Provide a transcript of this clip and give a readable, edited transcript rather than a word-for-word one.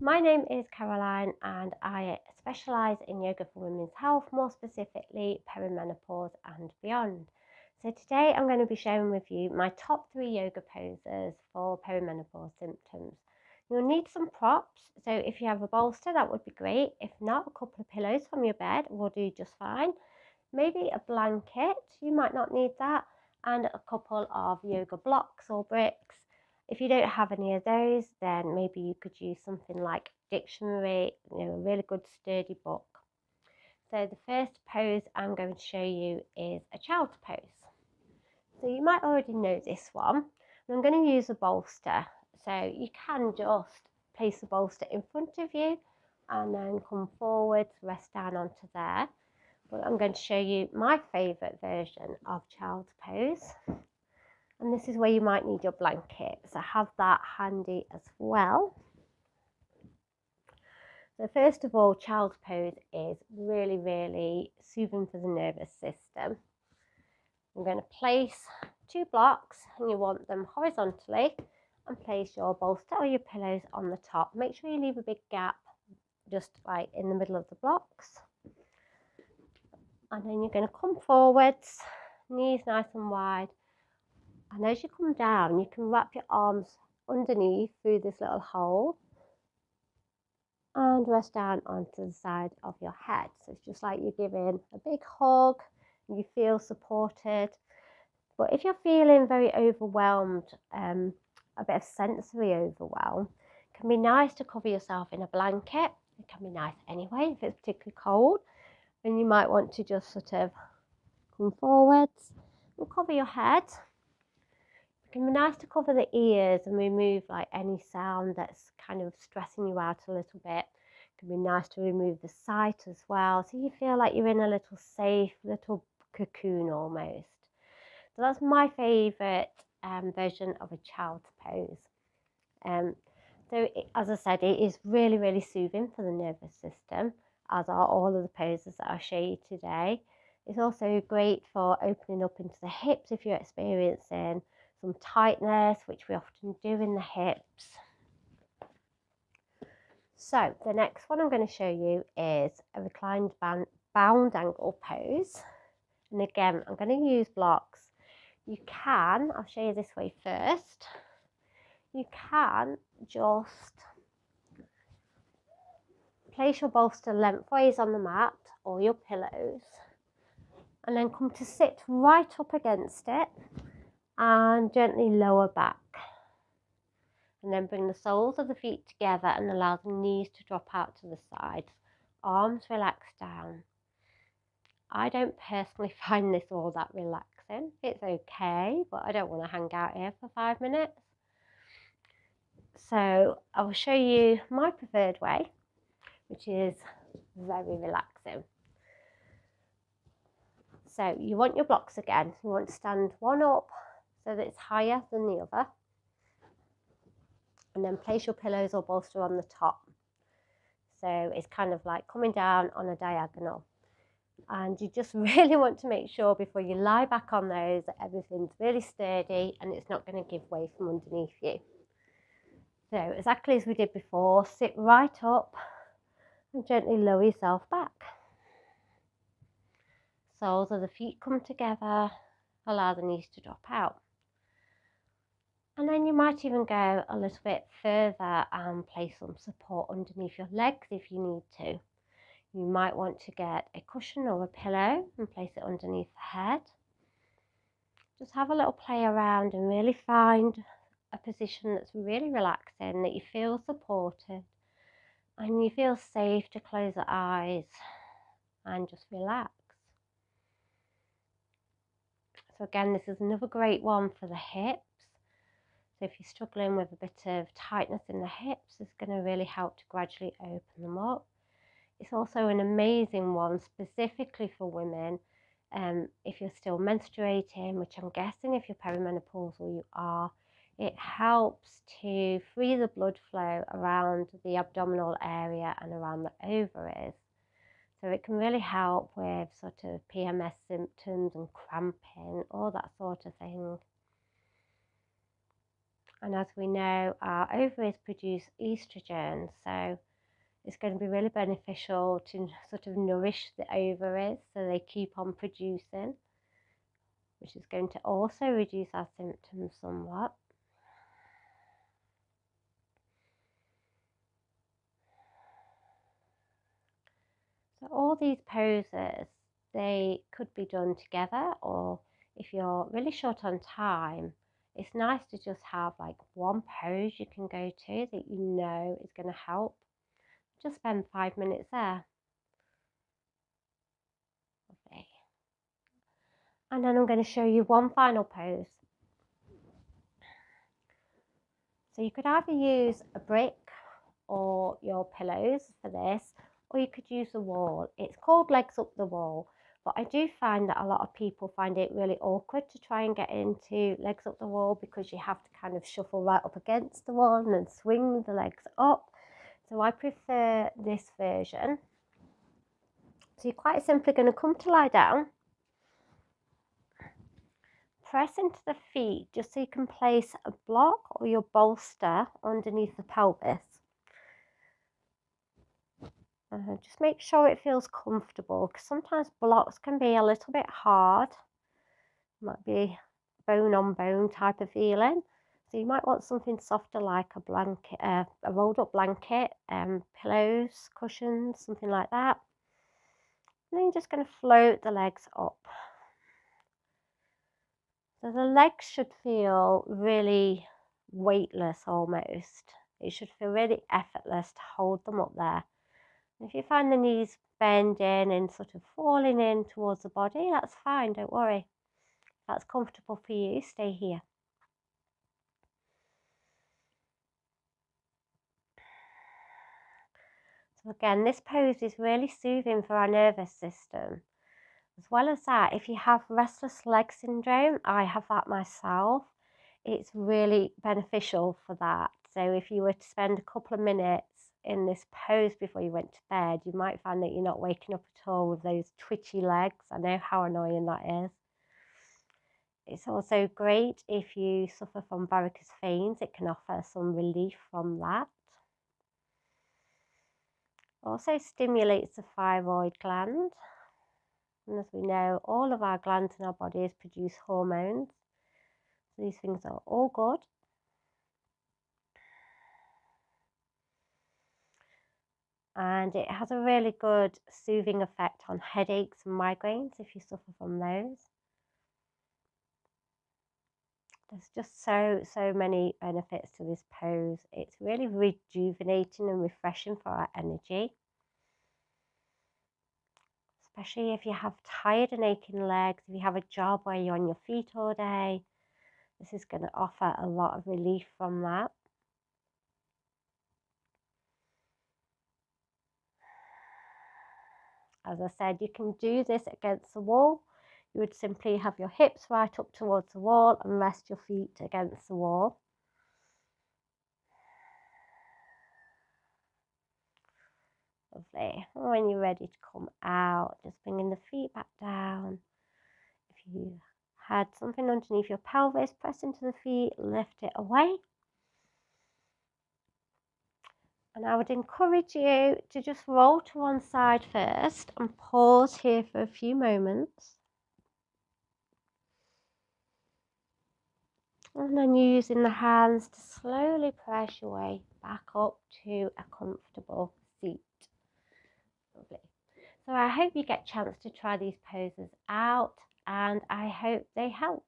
My name is Caroline and I specialise in yoga for women's health, more specifically perimenopause and beyond. So today I'm going to be sharing with you my top 3 yoga poses for perimenopause symptoms. You'll need some props, so if you have a bolster that would be great. If not, a couple of pillows from your bed will do just fine. Maybe a blanket, you might not need that, and a couple of yoga blocks or bricks. If you don't have any of those, then maybe you could use something like a dictionary, a really good sturdy book. So the first pose I'm going to show you is a child's pose. So you might already know this one. I'm going to use a bolster. So you can just place the bolster in front of you and then come forward, rest down onto there. But I'm going to show you my favourite version of child's pose. And this is where you might need your blanket, so have that handy as well. So first of all, child's pose is really soothing for the nervous system. I'm going to place 2 blocks and you want them horizontally, and place your bolster or your pillows on the top. Make sure you leave a big gap just like in the middle of the blocks. And then you're going to come forwards, knees nice and wide. And as you come down, you can wrap your arms underneath through this little hole and rest down onto the side of your head. So it's just like you're giving a big hug, you feel supported. But if you're feeling very overwhelmed, a bit of sensory overwhelm, it can be nice to cover yourself in a blanket. It can be nice anyway if it's particularly cold. And you might want to just sort of come forwards and cover your head. It can be nice to cover the ears and remove like any sound that's kind of stressing you out a little bit. It can be nice to remove the sight as well, so you feel like you're in a little safe little cocoon almost. So that's my favourite version of a child's pose. As I said, it is really soothing for the nervous system, as are all of the poses that I'll show you today. It's also great for opening up into the hips if you're experiencing some tightness, which we often do in the hips. So the next one I'm going to show you is a reclined bound angle pose. And again, I'm going to use blocks. You can, I'll show you this way first. You can just place your bolster lengthways on the mat or your pillows and then come to sit right up against it and gently lower back. And then bring the soles of the feet together and allow the knees to drop out to the sides. Arms relax down. I don't personally find this all that relaxing. It's okay, but I don't want to hang out here for 5 minutes. So I will show you my preferred way, which is very relaxing. So you want your blocks again. You want to stand one up so that it's higher than the other. And then place your pillows or bolster on the top. So it's kind of like coming down on a diagonal. And you just really want to make sure before you lie back on those that everything's really sturdy and it's not going to give way from underneath you. So exactly as we did before, sit right up and gently lower yourself back. Soles of the feet come together, allow the knees to drop out. And then you might even go a little bit further and place some support underneath your legs if you need to. You might want to get a cushion or a pillow and place it underneath the head. Just have a little play around and really find a position that's really relaxing, that you feel supported and you feel safe to close the eyes and just relax. So again, this is another great one for the hips. So if you're struggling with a bit of tightness in the hips, it's going to really help to gradually open them up. It's also an amazing one specifically for women if you're still menstruating, which I'm guessing if you're perimenopausal you are. It helps to free the blood flow around the abdominal area and around the ovaries. So it can really help with sort of PMS symptoms and cramping, all that sort of thing. And as we know, our ovaries produce estrogen, so it's going to be really beneficial to sort of nourish the ovaries so they keep on producing, which is going to also reduce our symptoms somewhat. So all these poses, they could be done together, or if you're really short on time, it's nice to just have like one pose you can go to that you know is going to help. Just spend 5 minutes there. Lovely. And then I'm going to show you one final pose. So you could either use a brick or your pillows for this, or you could use the wall. It's called legs up the wall, but I do find that a lot of people find it really awkward to try and get into legs up the wall because you have to kind of shuffle right up against the wall and then swing the legs up. So I prefer this version. So you're quite simply going to come to lie down, press into the feet just so you can place a block or your bolster underneath the pelvis. Just make sure it feels comfortable, because sometimes blocks can be a little bit hard. Might be bone on bone type of feeling. So you might want something softer like a blanket, a rolled up blanket, pillows, cushions, something like that. And then you're just going to float the legs up. So the legs should feel really weightless almost. It should feel really effortless to hold them up there. If you find the knees bending and sort of falling in towards the body, that's fine, don't worry. If that's comfortable for you, stay here. So again, this pose is really soothing for our nervous system. As well as that, if you have restless leg syndrome, I have that myself, it's really beneficial for that. So if you were to spend a couple of minutes in this pose before you went to bed, you might find that you're not waking up at all with those twitchy legs. I know how annoying that is. It's also great if you suffer from varicose veins. It can offer some relief from that. Also stimulates the thyroid gland. And as we know, all of our glands in our bodies produce hormones. So these things are all good. And it has a really good soothing effect on headaches and migraines if you suffer from those. There's just so many benefits to this pose. It's really rejuvenating and refreshing for our energy. Especially if you have tired and aching legs, if you have a job where you're on your feet all day, this is going to offer a lot of relief from that. As I said, you can do this against the wall. You would simply have your hips right up towards the wall and rest your feet against the wall. Lovely. When you're ready to come out, just bringing the feet back down. If you had something underneath your pelvis, press into the feet, lift it away. And I would encourage you to just roll to one side first and pause here for a few moments. And then using the hands to slowly press your way back up to a comfortable seat. Lovely. So I hope you get a chance to try these poses out, and I hope they help.